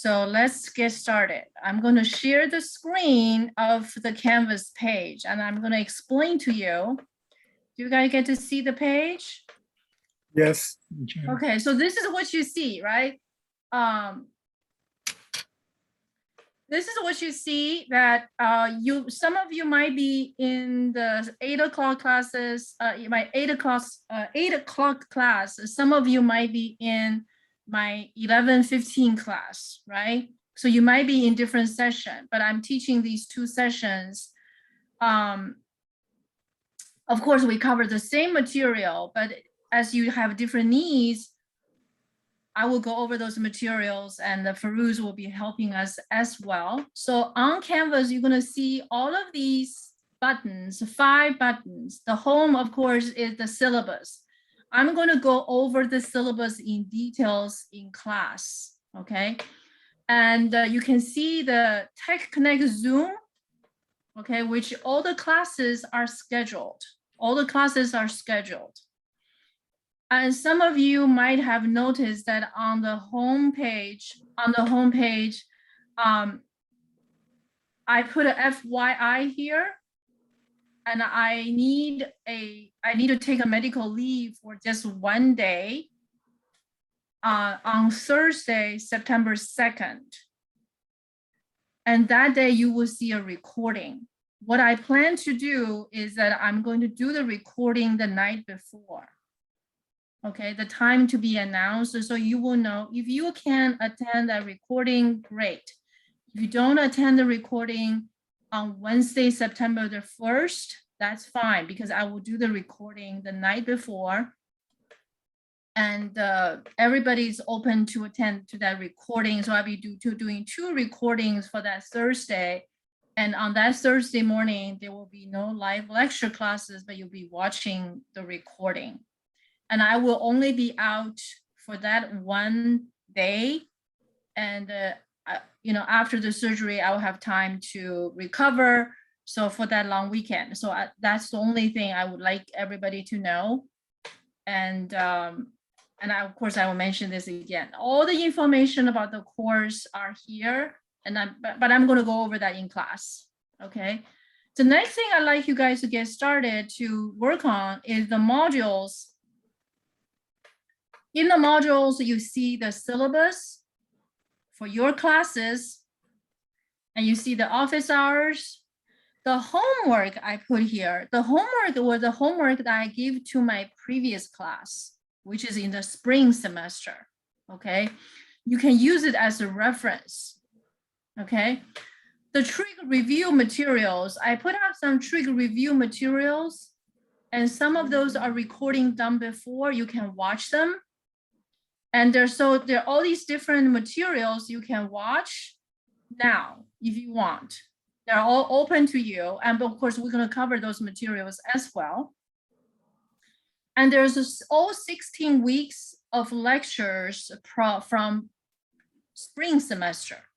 So let's get started. I'm going to share the screen of the Canvas page and I'm going to explain to you. Do you guys get to see the page? Yes. Okay, so this is what you see, right? This is what you see that some of you might be in the 8 o'clock classes, my 8 o'clock class. Some of you might be in my 11:15 class, right? So you might be in different session, but I'm teaching these two sessions. Of course, we cover the same material, but as you have different needs, I will go over those materials and the Farouz will be helping us as well. So on Canvas, you're going to see all of these buttons, 5 buttons. The home, of course, is the syllabus. I'm going to go over the syllabus in details in class, okay? And you can see the Tech Connect Zoom, okay, which all the classes are scheduled. All the classes are scheduled. And some of you might have noticed that on the home page, I put a FYI here, and I need to take a medical leave for just one day on Thursday, September 2nd. And that day you will see a recording. What I plan to do is that I'm going to do the recording the night before. Okay, the time to be announced, so you will know. If you can attend that recording, great. If you don't attend the recording on Wednesday, September the 1st, that's fine, because I will do the recording the night before. And everybody's open to attend to that recording. So I'll be doing 2 recordings for that Thursday. And on that Thursday morning, there will be no live lecture classes, but you'll be watching the recording. And I will only be out for that one day. And, after the surgery, I will have time to recover. So for that long weekend. So that's the only thing I would like everybody to know. And of course, I will mention this again. All the information about the course are here. But I'm going to go over that in class. Okay. The next thing I'd like you guys to get started to work on is the modules. In the modules, you see the syllabus for your classes, and you see the office hours. The homework I put here, the homework was the homework that I gave to my previous class, which is in the spring semester, okay? You can use it as a reference, okay? The trig review materials, I put out some trig review materials, and some of those are recording done before, you can watch them. And there are all these different materials you can watch now if you want. They're all open to you. And of course, we're going to cover those materials as well. And there's all 16 weeks of lectures from spring semester.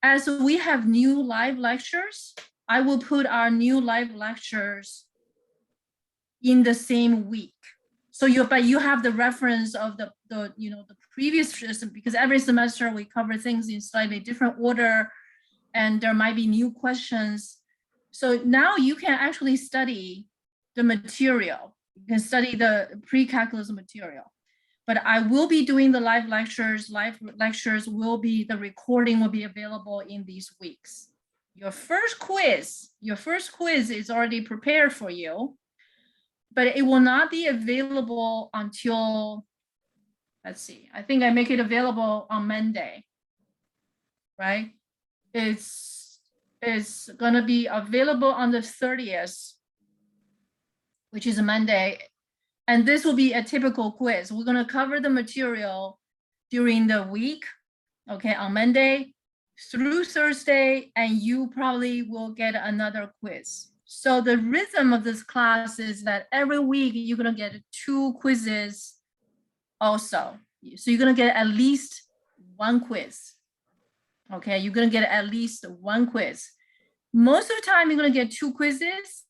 As we have new live lectures, I will put our new live lectures in the same week. So you have the reference of the previous system, because every semester we cover things in slightly different order and there might be new questions. So now you can actually study the material. You can study the pre-calculus material. But I will be doing the live lectures. Live lectures will be, the recording will be available in these weeks. Your first quiz is already prepared for you. But it will not be available until, let's see, I think I make it available on Monday, right? It's gonna be available on the 30th, which is a Monday. And this will be a typical quiz. We're gonna cover the material during the week, okay, on Monday through Thursday, and you probably will get another quiz. So the rhythm of this class is that every week you're going to get 2 quizzes also. So you're going to get at least 1 quiz. Okay, you're going to get at least 1 quiz. Most of the time you're going to get 2 quizzes,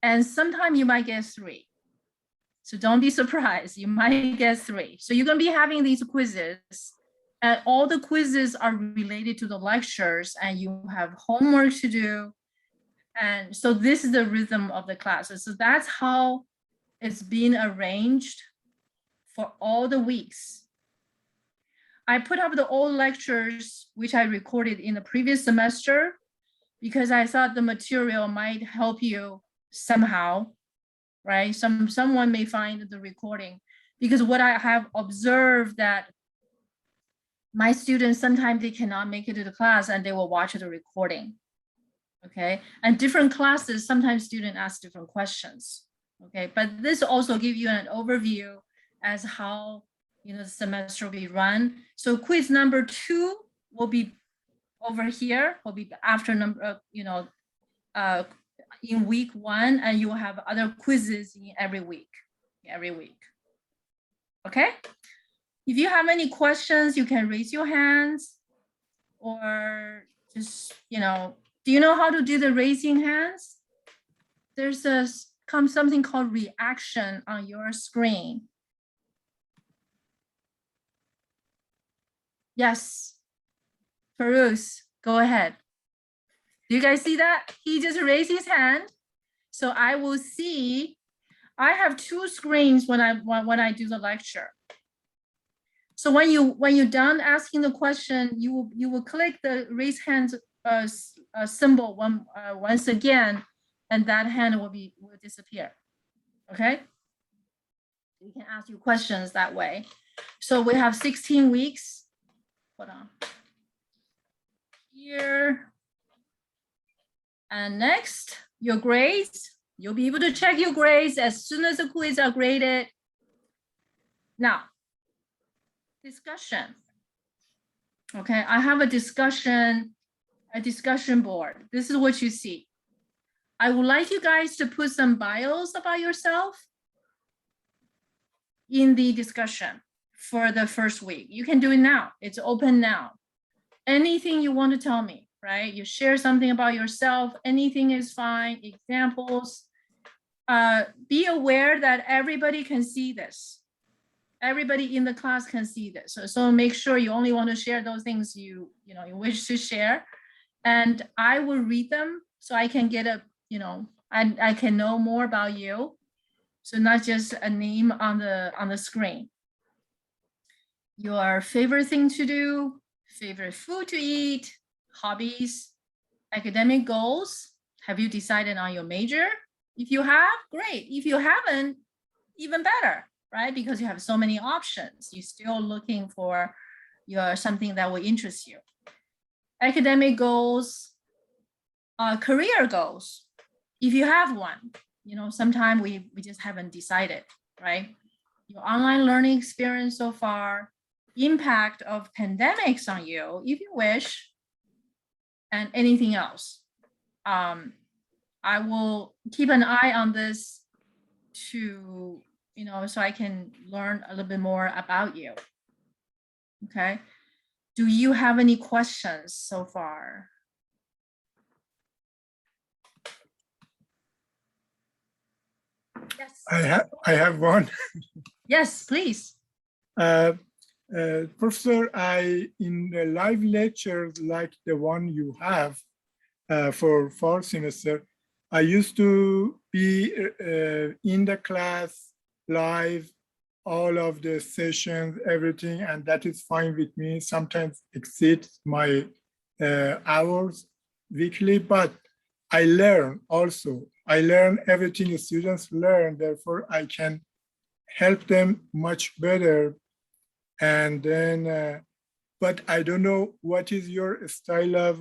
and sometimes you might get 3. So don't be surprised, you might get 3. So you're going to be having these quizzes And all the quizzes are related to the lectures, and you have homework to do. And so this is the rhythm of the classes. So that's how it's been arranged for all the weeks. I put up the old lectures, which I recorded in the previous semester, because I thought the material might help you somehow, right? Someone may find the recording, because what I have observed that my students, sometimes they cannot make it to the class and they will watch the recording. Okay, and different classes, sometimes students ask different questions. Okay, but this also gives you an overview as how the semester will be run. So quiz number 2 will be over here, will be after number in week 1, and you will have other quizzes in every week. Okay, if you have any questions, you can raise your hands, or just do you know how to do the raising hands? There's something called reaction on your screen. Yes, Farouz, go ahead. Do you guys see that? He just raised his hand. So I will see, I have 2 screens when I do the lecture. So when you're done asking the question, you will click the raise hand symbol once again, and that hand will disappear. Okay, you can ask you questions that way. So we have 16 weeks. Hold on. Here. And next, your grades. You'll be able to check your grades as soon as the quiz are graded. Now, discussion. Okay, I have a discussion board. This is what you see. I would like you guys to put some bios about yourself in the discussion for the first week. You can do it now. It's open now. Anything you want to tell me, right? You share something about yourself. Anything is fine. Examples. Be aware that everybody can see this. Everybody in the class can see this. So make sure you only want to share those things you wish to share. And I will read them so I can get I can know more about you. So not just a name on the screen. Your favorite thing to do, favorite food to eat, hobbies, academic goals. Have you decided on your major? If you have, great. If you haven't, even better, right? Because you have so many options. You're still looking for something that will interest you. Academic goals, career goals. If you have one, sometimes we just haven't decided, right? Your online learning experience so far, impact of pandemics on you, if you wish, and anything else. I will keep an eye on this to, so I can learn a little bit more about you. Okay. Do you have any questions so far? Yes. I have one. Yes, please. Professor, in the live lectures like the one you have for fall semester, I used to be in the class live, all of the sessions, everything, and that is fine with me. Sometimes exceeds my hours weekly, but I learn also. I learn everything the students learn, therefore I can help them much better. And then, but I don't know what is your style of,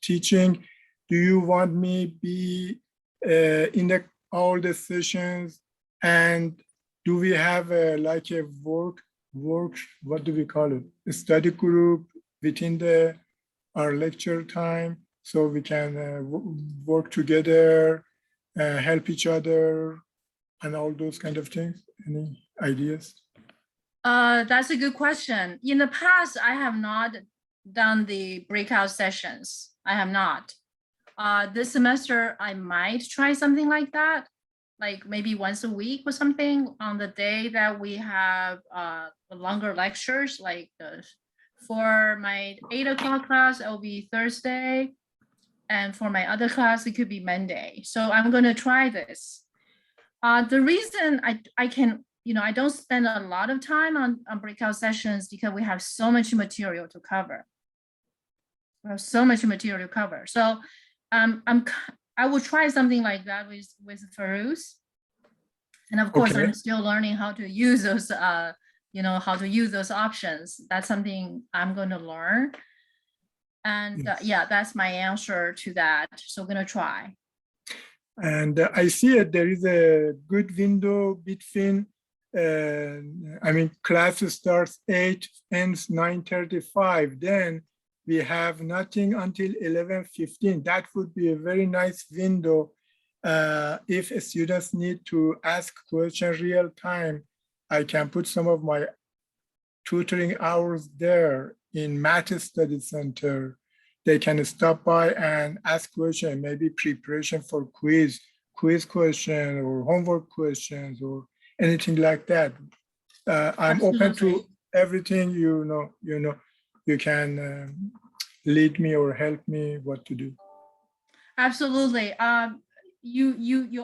teaching. Do you want me be in all the sessions, and do we have like a work, what do we call it? A study group within our lecture time, so we can work together, help each other, and all those kind of things? Any ideas? That's a good question. In the past, I have not done the breakout sessions. I have not. This semester, I might try something like that. like maybe once a week or something on the day that we have the longer lectures, like for my 8 o'clock class, it'll be Thursday. And for my other class, it could be Monday. So I'm going to try this. The reason I can, I don't spend a lot of time on breakout sessions because we have so much material to cover. We have so much material to cover. So I will try something like that with Farouz. And of course, Okay. I'm still learning how to use those, how to use those options. That's something I'm going to learn. And Yes. yeah, that's my answer to that. So I'm going to try. And I see it, there is a good window between, class starts 8, ends 9:35. Then we have nothing until 11:15. That would be a very nice window. If students need to ask questions real time, I can put some of my tutoring hours there in Math Study Center. They can stop by and ask questions, maybe preparation for quiz question or homework questions or anything like that. I'm open to everything. You can lead me or help me what to do. Absolutely. You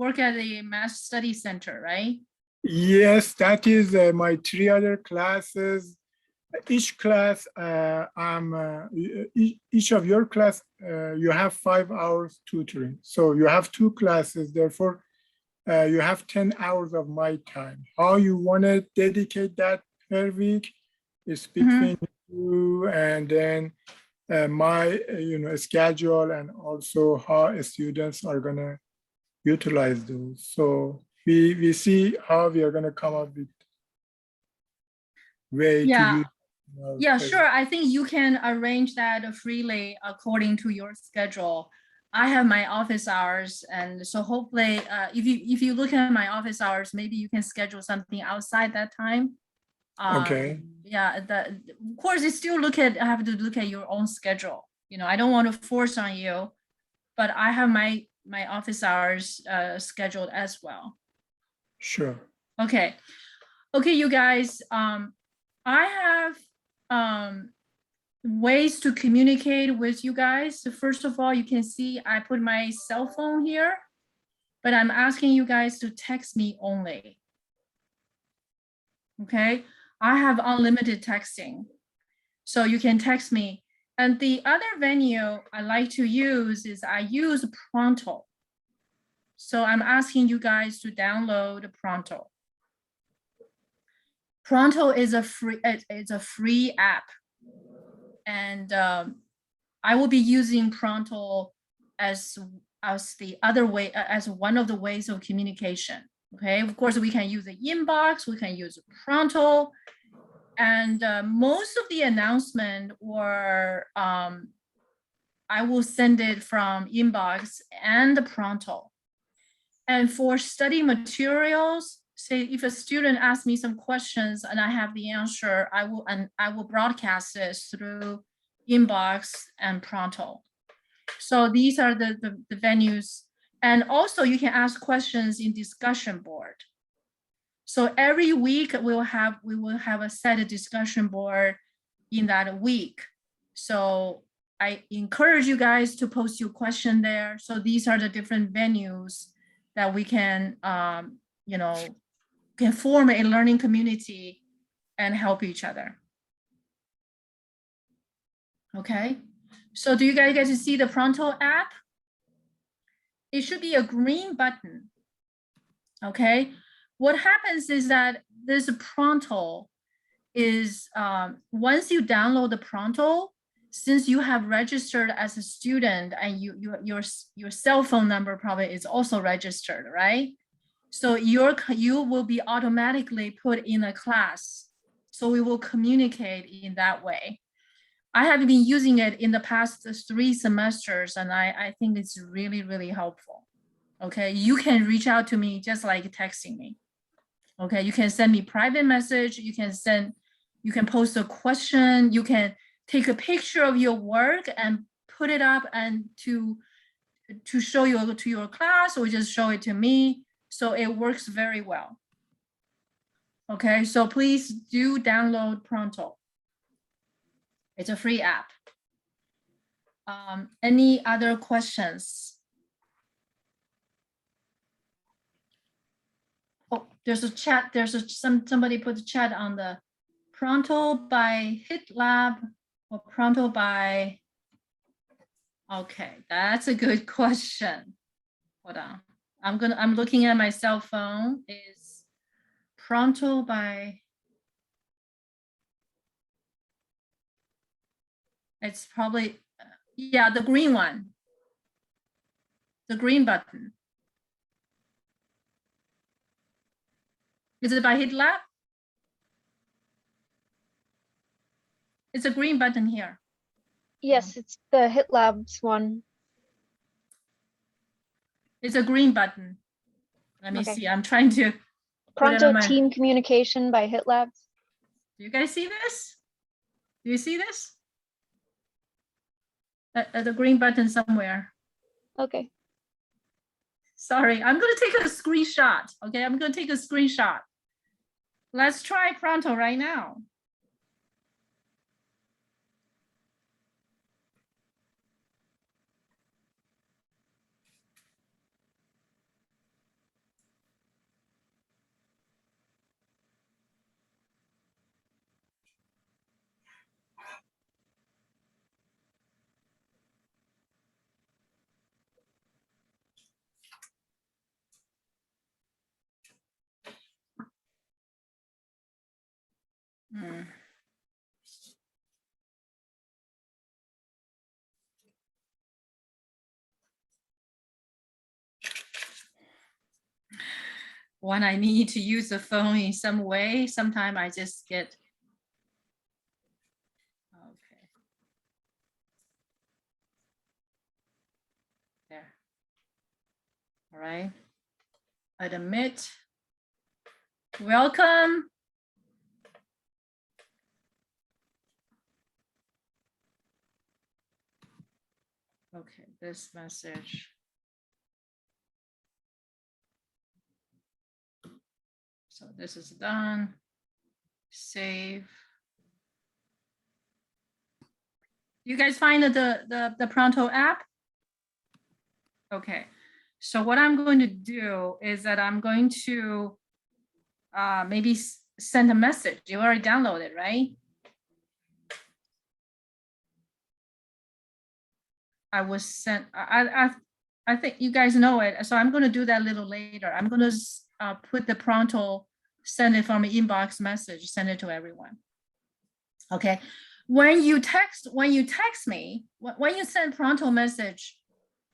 work at a Math Study Center, right? Yes, that is my 3 other classes. Each class, each of your class, you have 5 hours tutoring. So you have 2 classes, therefore you have 10 hours of my time. How you want to dedicate that per week is between you and then my schedule, and also how students are going to utilize those. So we see how we are going to come up with way to use. Yeah, sure. I think you can arrange that freely according to your schedule. I have my office hours, and so hopefully, if you look at my office hours, maybe you can schedule something outside that time. Okay. Yeah, of course, you still have to look at your own schedule. I don't want to force on you, but I have my office hours scheduled as well. Sure. Okay, you guys. I have ways to communicate with you guys. So first of all, you can see I put my cell phone here, but I'm asking you guys to text me only. Okay, I have unlimited texting, so you can text me. And the other venue I like to use is I use Pronto. So I'm asking you guys to download Pronto. Pronto is a free app, and I will be using Pronto as the other way, as one of the ways of communication. Okay, of course we can use the inbox, we can use Pronto, and most of the announcement or I will send it from inbox and Pronto. And for study materials, say if a student asks me some questions and I have the answer, I will broadcast this through inbox and Pronto. So these are the venues. And also you can ask questions in discussion board. So every week we will have a set discussion board in that week. So I encourage you guys to post your question there. So these are the different venues that we can, can form a learning community and help each other. Okay, so do you guys get to see the Pronto app? It should be a green button. Okay, what happens is that this Pronto is, once you download the Pronto, since you have registered as a student and your cell phone number probably is also registered, right? So you will be automatically put in a class. So we will communicate in that way. I have been using it in the past 3 semesters, and I think it's really, really helpful. Okay, you can reach out to me just like texting me. Okay, you can send me private message, you can post a question, you can take a picture of your work and put it up and to to show you to your class or just show it to me. So it works very well. Okay, so please do download Pronto. It's a free app. Any other questions? Oh, there's a chat. Somebody put the chat on the Pronto by HitLab or Pronto by. Okay, that's a good question. Hold on. I'm looking at my cell phone. Is Pronto by. It's probably, yeah, the green one. The green button. Is it by HitLab? It's a green button here. Yes, it's the HitLabs one. It's a green button. Let me Okay. see. I'm trying to. put it Pronto on my- Team Communication by HitLabs. Do you guys see this? Do you see this? The green button somewhere. Okay. Sorry, I'm going to take a screenshot. Okay, I'm going to take a screenshot. Let's try Pronto right now. Hmm. When I need to use the phone in some way, sometimes I just get. Okay. There. All right. Admit. Welcome. Okay, this message. So this is done. Save. You guys find the Pronto app? Okay. So what I'm going to do is that I'm going to maybe send a message. You already downloaded, right? I was sent. I think you guys know it. So I'm going to do that a little later. I'm going to put the Pronto, send it from an inbox message, send it to everyone. Okay. When you text me, when you send Pronto message,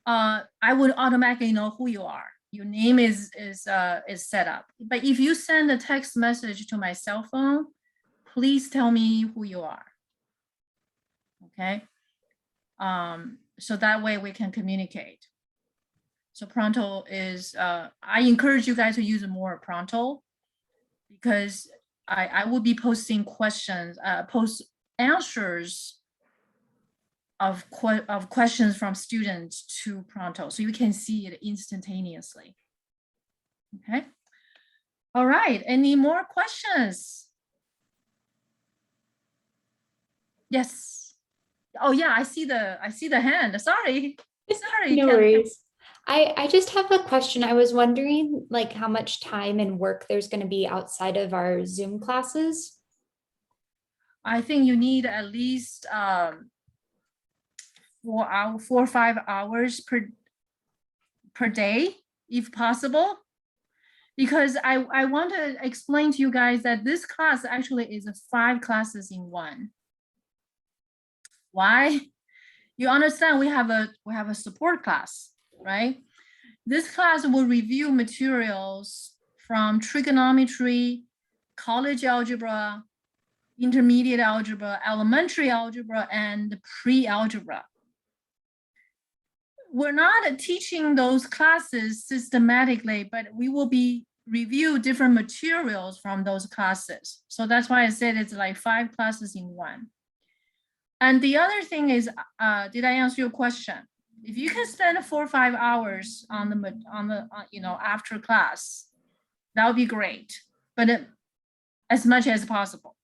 I would automatically know who you are. Your name is set up. But if you send a text message to my cell phone, please tell me who you are. Okay. So that way we can communicate. So Pronto is, I encourage you guys to use more Pronto because I will be posting questions, post answers of questions from students to Pronto, so you can see it instantaneously. Okay. All right. Any more questions? Yes. Oh yeah, I see the hand. Sorry. Sorry. No worries. I just have a question. I was wondering like how much time and work there's going to be outside of our Zoom classes. I think you need at least 4 or 5 hours per day, if possible. Because I want to explain to you guys that this class actually is 5 classes in one. Why? You understand we have a support class, right? This class will review materials from trigonometry, college algebra, intermediate algebra, elementary algebra, and pre-algebra. We're not teaching those classes systematically, but we will be review different materials from those classes. So that's why I said it's like 5 classes in one. And the other thing is, did I answer your question? If you can spend 4 or 5 hours on after class, that would be great. But as much as possible.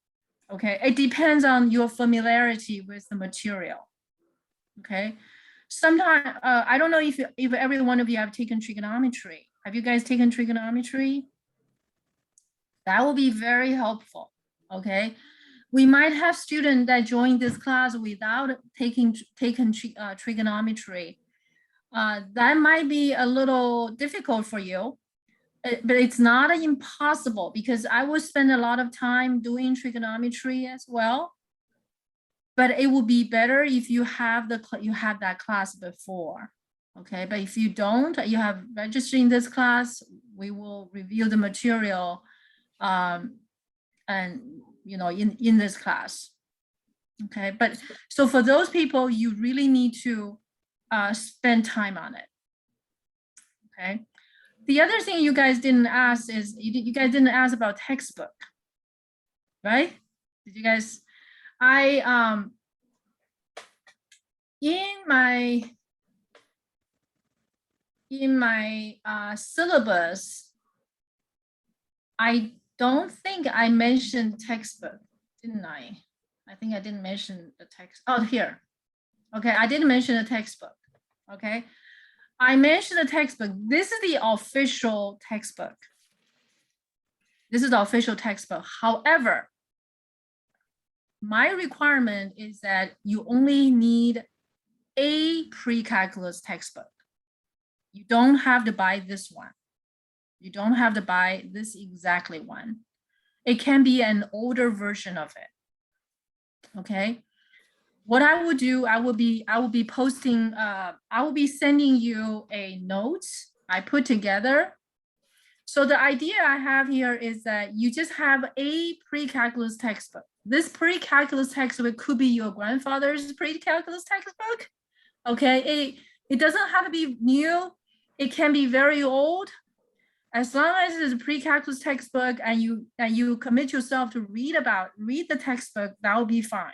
Okay, it depends on your familiarity with the material. Okay, sometimes I don't know if every one of you have taken trigonometry. Have you guys taken trigonometry? That will be very helpful. Okay, we might have students that join this class without taking trigonometry. That might be a little difficult for you, but it's not impossible because I will spend a lot of time doing trigonometry as well. But it will be better if you have that class before. Okay, but if you don't, you have registered in this class, we will review the material and in this class. Okay, but so for those people, you really need to spend time on it. Okay, the other thing you guys didn't ask is you guys didn't ask about textbook, right? Did you guys? In my syllabus, I don't think I mentioned textbook, didn't I? I think I didn't mention the text. Oh, here. Okay, I didn't mention the textbook. Okay, I mentioned the textbook. This is the official textbook. This is the official textbook. However, my requirement is that you only need a pre-calculus textbook. You don't have to buy this one. You don't have to buy this exactly one. It can be an older version of it. Okay. What I will do, I will be posting, I will be sending you a note I put together. So the idea I have here is that you just have a pre-calculus textbook. This pre-calculus textbook could be your grandfather's pre-calculus textbook. Okay, it doesn't have to be new. It can be very old. As long as it's a pre-calculus textbook and you commit yourself to read the textbook, that will be fine.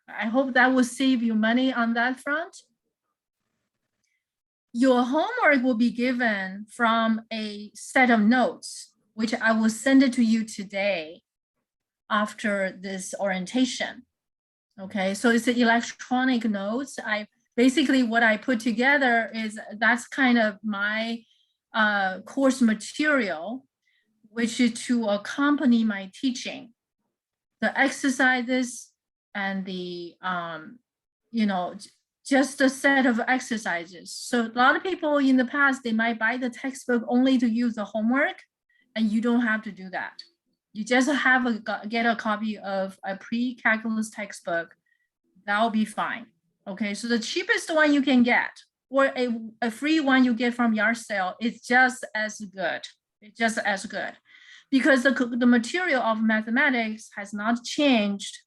I hope that will save you money on that front. Your homework will be given from a set of notes, which I will send it to you today after this orientation. Okay, so it's the electronic notes. Basically what I put together is that's kind of my course material, which is to accompany my teaching. The exercises and the, just a set of exercises. So a lot of people in the past, they might buy the textbook only to use the homework, and you don't have to do that. You just get a copy of a pre-calculus textbook. That'll be fine. Okay, so the cheapest one you can get, or a free one you get from yard sale, is just as good. It's just as good, because the material of mathematics has not changed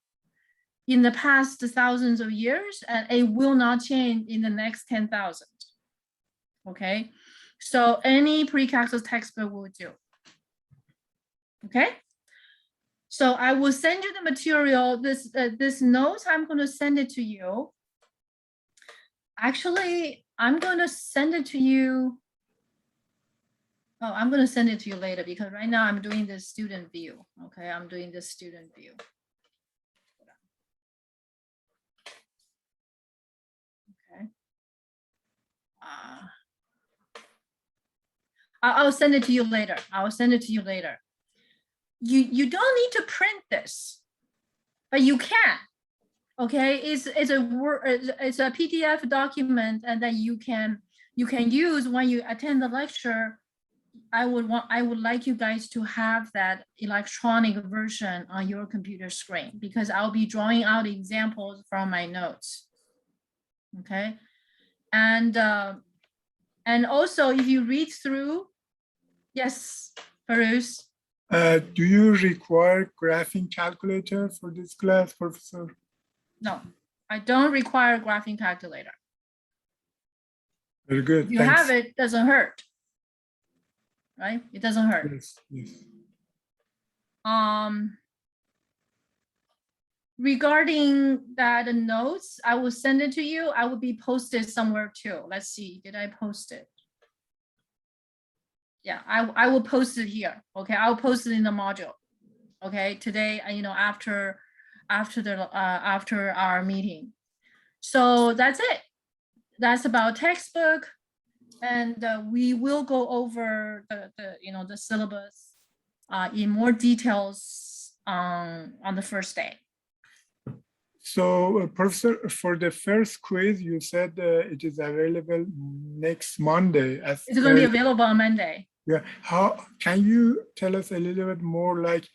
in the past thousands of years, and it will not change in the next 10,000. Okay, so any pre-calculus textbook will do. Okay, so I will send you the material. This note, I'm going to send it to you. Actually, I'm going to send it to you. Oh, I'm going to send it to you later because right now I'm doing the student view. Okay, I'm doing the student view. Okay. I'll send it to you later. I'll send it to you later. You don't need to print this, but you can. Okay, it's a PDF document, and that you can use when you attend the lecture. I would like you guys to have that electronic version on your computer screen, because I'll be drawing out examples from my notes. Okay, and also if you read through, yes, Farouz. Do you require graphing calculator for this class, Professor? No, I don't require a graphing calculator. Very good. If you Thanks. have it, doesn't hurt. Right? It doesn't hurt. Yes, yes. regarding that notes, I will send it to you. I will be posted somewhere too. Let's see, did I post it? Yeah, I will post it here. Okay, I'll post it in the module. Okay, today, after our meeting. So that's it. That's about textbook, and we will go over the syllabus in more details on the first day. So, Professor, for the first quiz, you said it is available next Monday. It's going to be available on Monday. Yeah. How can you tell us a little bit more, like,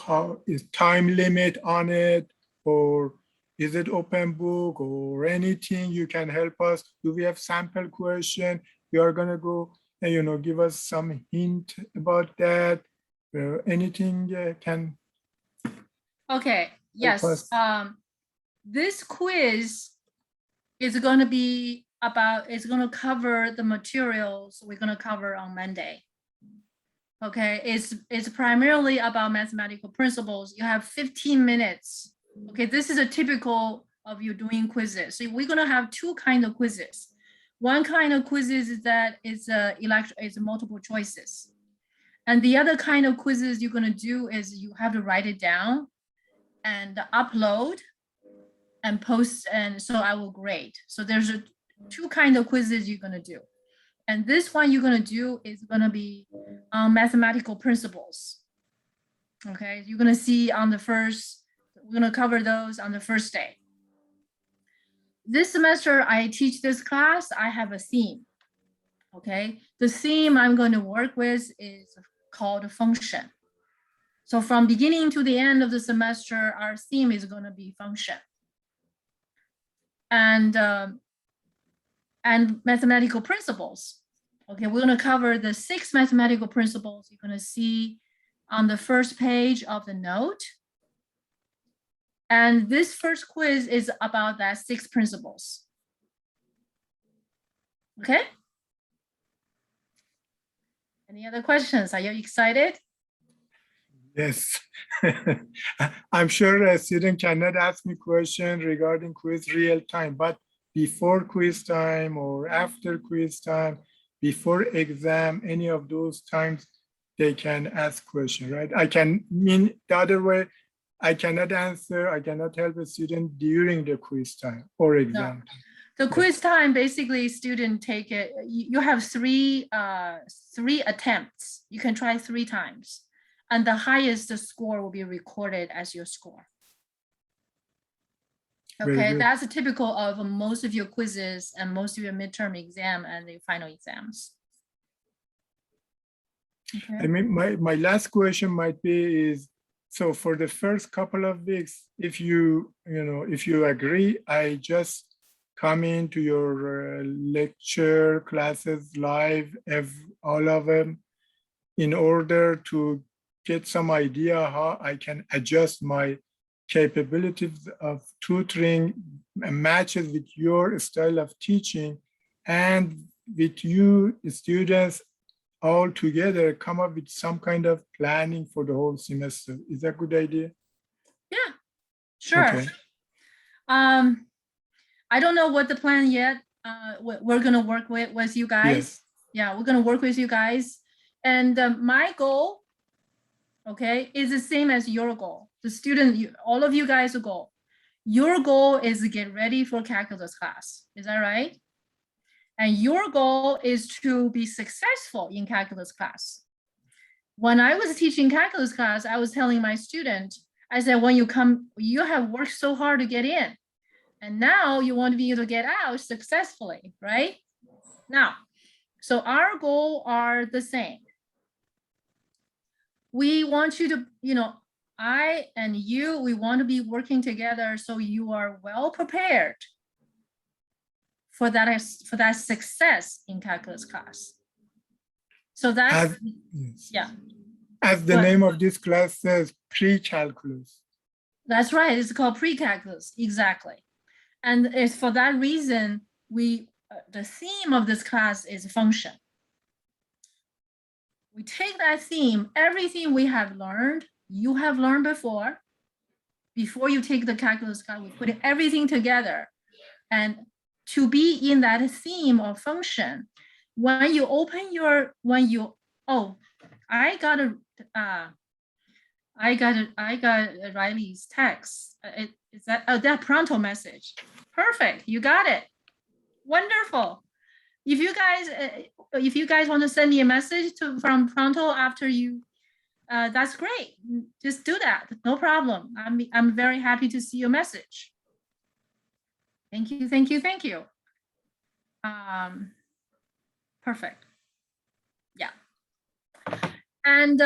how is time limit on it, or is it open book, or anything you can help us? Do we have sample question? We are gonna go, give us some hint about that. Anything can. Okay. Yes. us. This quiz is going to be about. It's going to cover the materials we're going to cover on Monday. Okay, it's primarily about mathematical principles. You have 15 minutes. Okay, this is a typical of you doing quizzes. So we're gonna have two kind of quizzes. One kind of quizzes is that it's multiple choices. And the other kind of quizzes you're gonna do is you have to write it down and upload and post, and so I will grade. So there's two kind of quizzes you're gonna do. And this one you're going to do is going to be mathematical principles. Okay, you're going to see on the first, we're going to cover those on the first day. This semester, I teach this class, I have a theme. Okay, the theme I'm going to work with is called function. So from beginning to the end of the semester, our theme is going to be function. And mathematical principles. Okay, we're going to cover the 6 mathematical principles you're going to see on the first page of the note. And this first quiz is about that 6 principles. Okay? Any other questions? Are you excited? Yes. I'm sure a student cannot ask me questions regarding quiz real time, but before quiz time or after quiz time, before exam, any of those times, they can ask questions, right? I can mean the other way, I cannot answer, I cannot help a student during the quiz time or exam time. The quiz time, basically student take it, you have three attempts. You can try 3 times. And the highest score will be recorded as your score. Okay, that's a typical of most of your quizzes and most of your midterm exam and the final exams. Okay. I mean, my last question might be is, so for the first couple of weeks, if you agree, I just come into your lecture classes live, all of them, in order to get some idea how I can adjust my capabilities of tutoring matches with your style of teaching, and with you students all together come up with some kind of planning for the whole semester. Is that a good idea? Yeah, sure. Okay. I don't know what the plan yet. We're gonna work with you guys. Yes. Yeah, we're gonna work with you guys. And my goal, okay, is the same as your goal. The student, all of you guys' goal. Your goal is to get ready for calculus class. Is that right? And your goal is to be successful in calculus class. When I was teaching calculus class, I was telling my student, I said, when you come, you have worked so hard to get in. And now you want to be able to get out successfully, right? Now, so our goal are the same. We want you to, I and you, we want to be working together so you are well prepared for that success in calculus class. So that's, yes. yeah. As the name of this class says, pre-calculus. That's right, it's called pre-calculus, exactly. And it's for that reason, the theme of this class is function. We take that theme, everything we have learned you have learned before you take the calculus class, we put everything together. And to be in that theme of function, when you open your, I got Riley's text. Is that Pronto message? Perfect, you got it. Wonderful. If you guys want to send me a message from Pronto after you, that's great. Just do that, no problem. I'm very happy to see your message. Thank you, thank you, thank you. Perfect. Yeah. And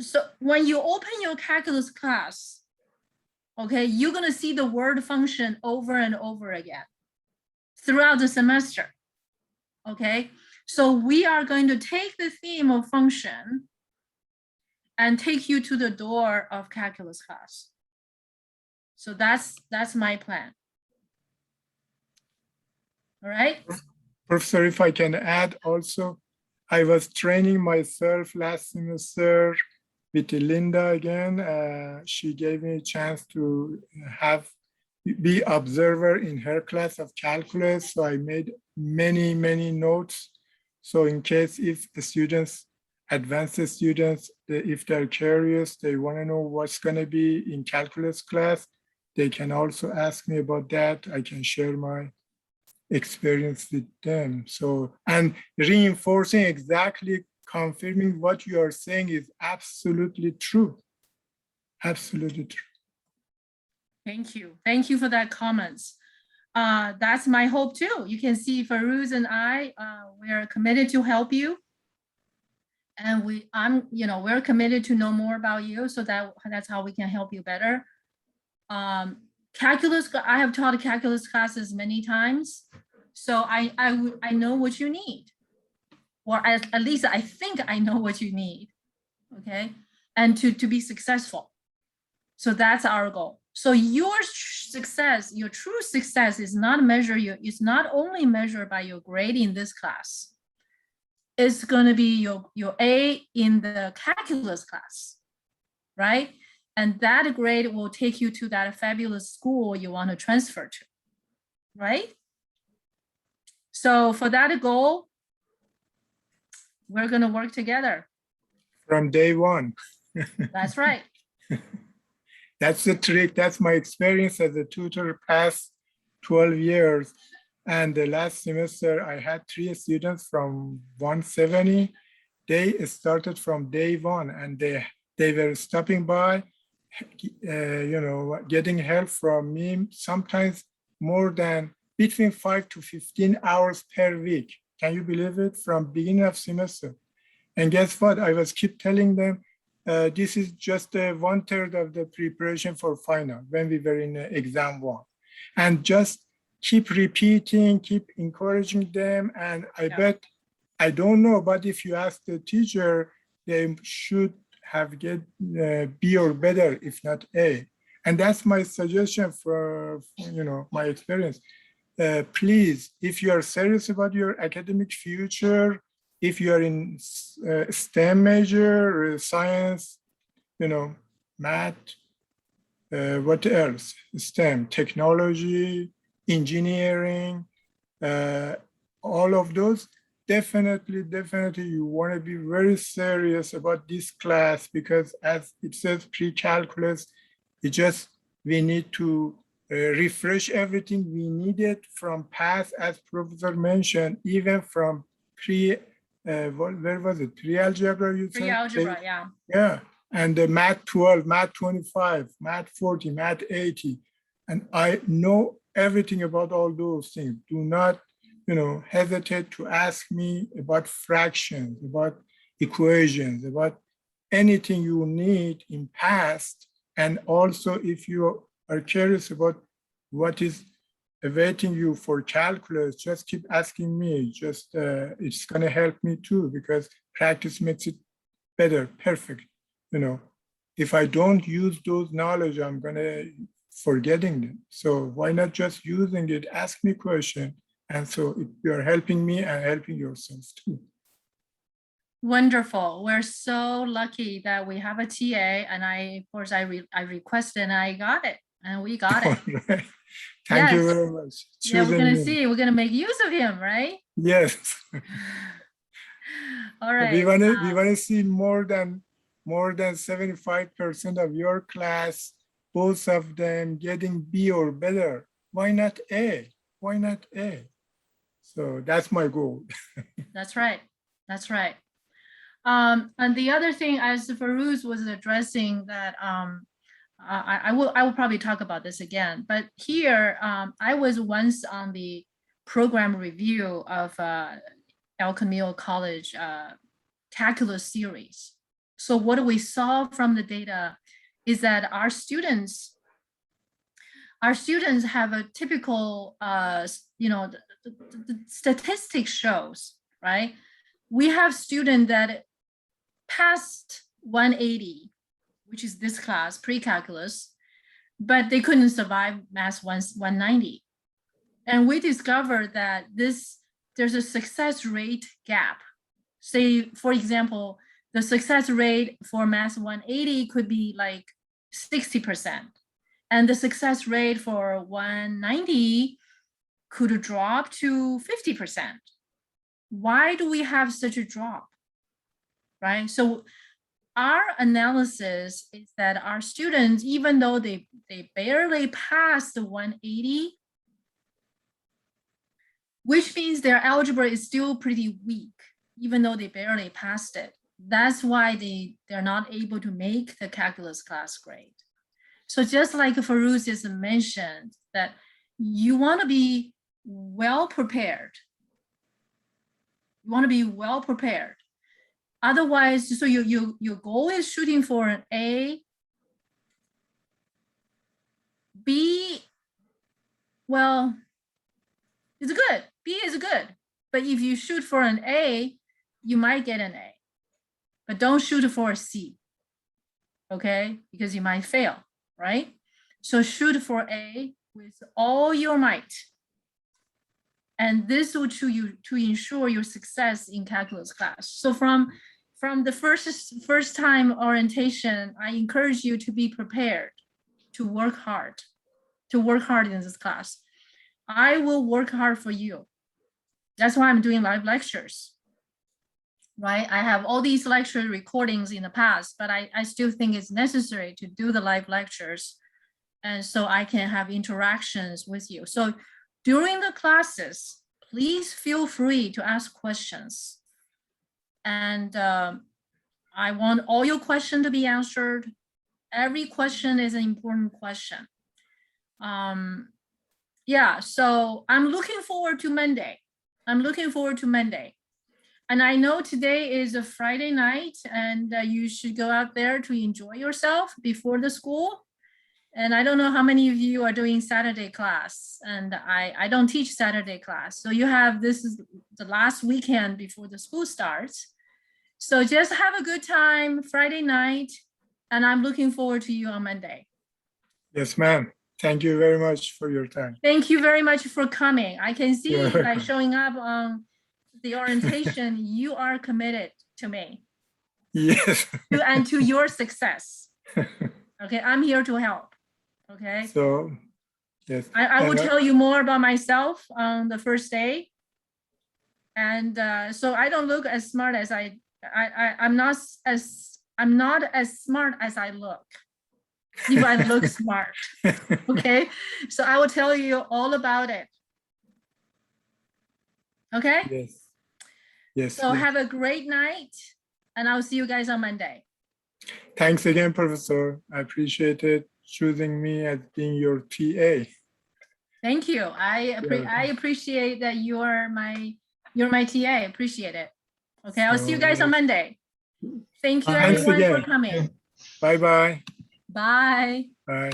so when you open your calculus class, okay, you're gonna see the word function over and over again throughout the semester, okay? So we are going to take the theme of function and take you to the door of calculus class. So that's my plan. All right? Professor, if I can add also, I was training myself last semester with Linda again. She gave me a chance to be observer in her class of calculus. So I made many notes. So in case if the students, advanced students, if they're curious, they want to know what's going to be in calculus class, they can also ask me about that. I can share my experience with them. So, and reinforcing, exactly confirming what you are saying is absolutely true. Absolutely true. Thank you. Thank you for that comments. That's my hope too. You can see Farouz and I, we are committed to help you. And we're committed to know more about you, so that's how we can help you better. Calculus, I have taught calculus classes many times, so I know what you need, or at least I think I know what you need, okay? And to be successful. So that's our goal. So your success, your true success is not only measured by your grade in this class. It's going to be your A in the calculus class, right? And that grade will take you to that fabulous school you want to transfer to, right? So for that goal, we're going to work together. From day one. That's right. That's the trick. That's my experience as a tutor past 12 years. And the last semester, I had 3 students from 170. They started from day one, and they were stopping by, getting help from me, sometimes more than between 5 to 15 hours per week. Can you believe it? From beginning of semester. And guess what? I was keep telling them, this is just 1/3 of the preparation for final when we were in exam 1. And just keep repeating, keep encouraging them. And I bet, I don't know, but if you ask the teacher, they should have get B or better, if not A. And that's my suggestion for, my experience. Please, if you are serious about your academic future, if you are in STEM major, science, math, what else? STEM, technology, engineering, all of those, definitely you want to be very serious about this class, because as it says pre-calculus, we need to refresh everything we needed from past, as Professor mentioned, even from where was it? Pre-algebra, you said? Pre-algebra, yeah. Yeah, and the math 12, math 25, math 40, math 80. And I know everything about all those things. Do not, hesitate to ask me about fractions, about equations, about anything you need in past. And also, if you are curious about what is awaiting you for calculus, just keep asking me. It's going to help me too, because practice makes it better, perfect. If I don't use those knowledge, I'm going to forgetting them. So why not just using it? Ask me question. And so you're helping me and helping yourself too. Wonderful. We're so lucky that we have a TA, and of course, I requested and I got it, and we got it. All right. Thank you Yes. very much. Yeah, we're Choosing gonna me. see. We're gonna make use of him, right? Yes. All right. We wanna see more than 75% of your class, both of them getting B or better. Why not A? Why not A? So that's my goal. That's right. That's right. And the other thing, as Farouz was addressing, that I will probably talk about this again. But here, I was once on the program review of El Camino College calculus series. So what we saw from the data is that our students have a typical, the statistics shows, right? We have students that passed 180, which is this class, pre-calculus, but they couldn't survive Math 190. And we discovered that there's a success rate gap. Say, for example, the success rate for Math 180 could be like 60%. And the success rate for 190 could drop to 50%. Why do we have such a drop, right? So our analysis is that our students, even though they barely passed the 180, which means their algebra is still pretty weak, even though they barely passed it. That's why they're not able to make the calculus class grade. So just like Farouz has mentioned, that you want to be well prepared. You want to be well prepared. Otherwise, so your goal is shooting for an A. B, well, it's good. B is good. But if you shoot for an A, you might get an A. But don't shoot for a C, okay? Because you might fail, right? So shoot for A with all your might. And this will to ensure your success in calculus class. So from the first time orientation, I encourage you to be prepared, to work hard in this class. I will work hard for you. That's why I'm doing live lectures, right? I have all these lecture recordings in the past, but I still think it's necessary to do the live lectures, and so I can have interactions with you. So during the classes, please feel free to ask questions. And I want all your questions to be answered. Every question is an important question. Yeah, so I'm looking forward to Monday. And I know today is a Friday night, and you should go out there to enjoy yourself before the school. And I don't know how many of you are doing Saturday class, and I don't teach Saturday class. So this is the last weekend before the school starts. So just have a good time Friday night, and I'm looking forward to you on Monday. Yes, ma'am. Thank you very much for your time. Thank you very much for coming. I can see You're like welcome. showing up on the orientation, you are committed to me Yes. and to your success. Okay, I'm here to help. Okay, So, yes. I will And, tell you more about myself on the first day. And so I don't look as smart as I'm not as smart as I look. If I look smart, okay? So I will tell you all about it. Okay? Yes. Yes. So yes. have a great night, and I'll see you guys on Monday. Thanks again, Professor. I appreciate it, choosing me as being your TA. Thank you. I appreciate that you're my TA. Appreciate it. Okay, I'll see you guys on Monday. Thank you Thanks everyone for again. coming. Bye-bye. Bye. Bye.